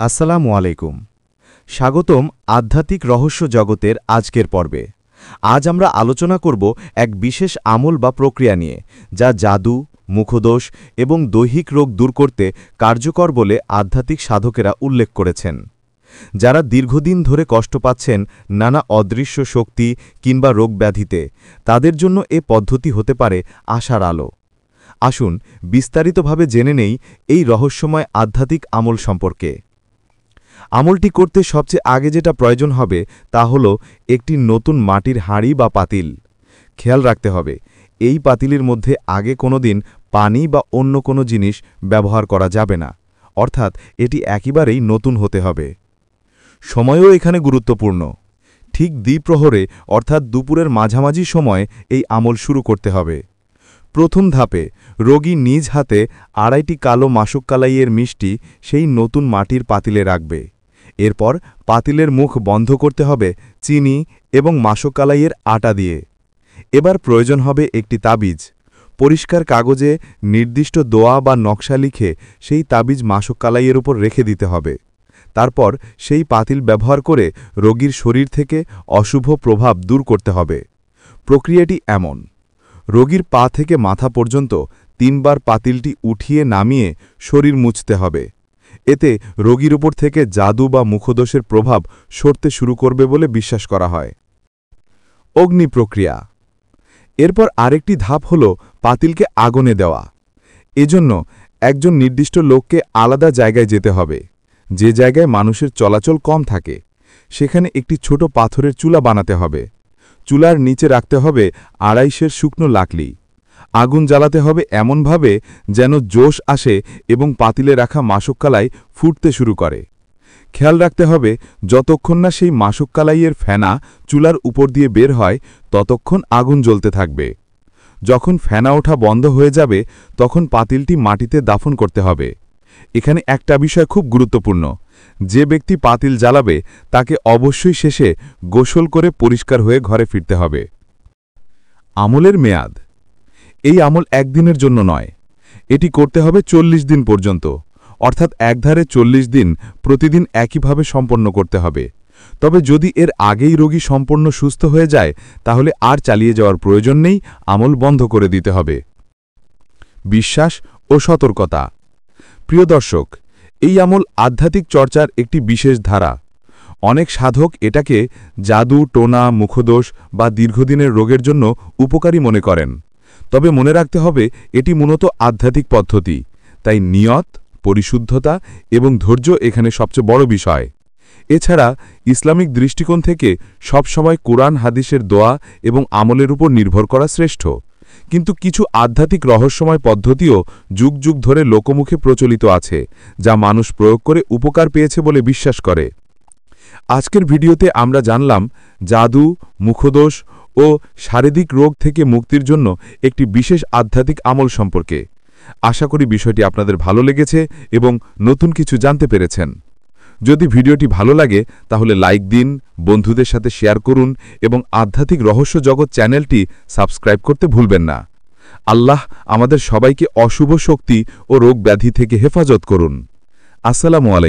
আসসালামু আলাইকুম। স্বাগতম আধ্যাত্মিক রহস্য জগতের আজকের পর্বে। আজ আমরা আলোচনা করব এক বিশেষ আমল বা প্রক্রিয়া নিয়ে, যা জাদু, মুখদোষ এবং দৈহিক রোগ দূর করতে কার্যকর বলে আধ্যাত্মিক সাধকেরা উল্লেখ করেছেন। যারা দীর্ঘদিন ধরে কষ্ট পাচ্ছেন নানা অদৃশ্য শক্তি কিংবা রোগব্যাধিতে, তাদের জন্য এ পদ্ধতি হতে পারে আশার আলো। আসুন বিস্তারিতভাবে জেনে নেই এই রহস্যময় আধ্যাত্মিক আমল সম্পর্কে। আমলটি করতে সবচেয়ে আগে যেটা প্রয়োজন হবে তা হল একটি নতুন মাটির হাঁড়ি বা পাতিল। খেয়াল রাখতে হবে, এই পাতিলের মধ্যে আগে কোনোদিন পানি বা অন্য কোনো জিনিস ব্যবহার করা যাবে না, অর্থাৎ এটি একেবারেই নতুন হতে হবে। সময়ও এখানে গুরুত্বপূর্ণ। ঠিক দ্বিপ্রহরে অর্থাৎ দুপুরের মাঝামাঝি সময়ে এই আমল শুরু করতে হবে। প্রথম ধাপে রোগী নিজ হাতে 2.5টি কালো মাসকলাইয়ের মিষ্টি সেই নতুন মাটির পাতিলে রাখবে। এরপর পাতিলের মুখ বন্ধ করতে হবে চিনি এবং মাসকলাইয়ের আটা দিয়ে। এবার প্রয়োজন হবে একটি তাবিজ। পরিষ্কার কাগজে নির্দিষ্ট দোয়া বা নকশা লিখে সেই তাবিজ মাসকলাইয়ের উপর রেখে দিতে হবে। তারপর সেই পাতিল ব্যবহার করে রোগীর শরীর থেকে অশুভ প্রভাব দূর করতে হবে। প্রক্রিয়াটি এমন: রোগীর পা থেকে মাথা পর্যন্ত 3 বার পাতিলটি উঠিয়ে নামিয়ে শরীর মুছতে হবে। এতে রোগীর উপর থেকে জাদু বা মুখদোষের প্রভাব সরতে শুরু করবে বলে বিশ্বাস করা হয়। অগ্নি প্রক্রিয়া। এরপর আরেকটি ধাপ হল পাতিলকে আগুনে দেওয়া। এজন্য একজন নির্দিষ্ট লোককে আলাদা জায়গায় যেতে হবে, যে জায়গায় মানুষের চলাচল কম থাকে। সেখানে একটি ছোট পাথরের চুলা বানাতে হবে। চুলার নিচে রাখতে হবে 250 শুকনো লাকড়ি। আগুন জ্বালাতে হবে এমনভাবে যেন জোশ আসে এবং পাতিলে রাখা মাসকলাই ফুটতে শুরু করে। খেয়াল রাখতে হবে, যতক্ষণ না সেই মাসকলাইয়ের ফেনা চুলার উপর দিয়ে বের হয় ততক্ষণ আগুন জ্বলতে থাকবে। যখন ফেনা ওঠা বন্ধ হয়ে যাবে তখন পাতিলটি মাটিতে দাফন করতে হবে। এখানে একটা বিষয় খুব গুরুত্বপূর্ণ: যে ব্যক্তি পাতিল জ্বালাবে তাকে অবশ্যই শেষে গোসল করে পরিষ্কার হয়ে ঘরে ফিরতে হবে। আমলের মেয়াদ। এই আমল একদিনের জন্য নয়, এটি করতে হবে 40 দিন পর্যন্ত, অর্থাৎ একধারে 40 দিন প্রতিদিন একইভাবে সম্পন্ন করতে হবে। তবে যদি এর আগেই রোগী সম্পূর্ণ সুস্থ হয়ে যায় তাহলে আর চালিয়ে যাওয়ার প্রয়োজন নেই, আমল বন্ধ করে দিতে হবে। বিশ্বাস ও সতর্কতা। প্রিয় দর্শক, এই আমল আধ্যাত্মিক চর্চার একটি বিশেষ ধারা। অনেক সাধক এটাকে জাদু, টোনা, মুখদোষ বা দীর্ঘদিনের রোগের জন্য উপকারী মনে করেন। তবে মনে রাখতে হবে, এটি মূলত আধ্যাত্মিক পদ্ধতি, তাই নিয়ত, পরিশুদ্ধতা এবং ধৈর্য এখানে সবচেয়ে বড় বিষয়। এছাড়া ইসলামিক দৃষ্টিকোণ থেকে সবসময় কোরআন হাদিসের দোয়া এবং আমলের উপর নির্ভর করা শ্রেষ্ঠ। কিন্তু কিছু আধ্যাত্মিক রহস্যময় পদ্ধতিও যুগ যুগ ধরে লোকমুখে প্রচলিত আছে, যা মানুষ প্রয়োগ করে উপকার পেয়েছে বলে বিশ্বাস করে। আজকের ভিডিওতে আমরা জানলাম জাদু, মুখদোষ ও শারীরিক রোগ থেকে মুক্তির জন্য একটি বিশেষ আধ্যাত্মিক আমল সম্পর্কে। আশা করি বিষয়টি আপনাদের ভালো লেগেছে এবং নতুন কিছু জানতে পেরেছেন। যদি ভিডিওটি ভালো লাগে তাহলে লাইক দিন, বন্ধুদের সাথে শেয়ার করুন এবং আধ্যাত্মিক রহস্য জগৎ চ্যানেলটি সাবস্ক্রাইব করতে ভুলবেন না। আল্লাহ আমাদের সবাইকে অশুভ শক্তি ও রোগ ব্যাধি থেকে হেফাজত করুন। আসসালামু আলাইকুম।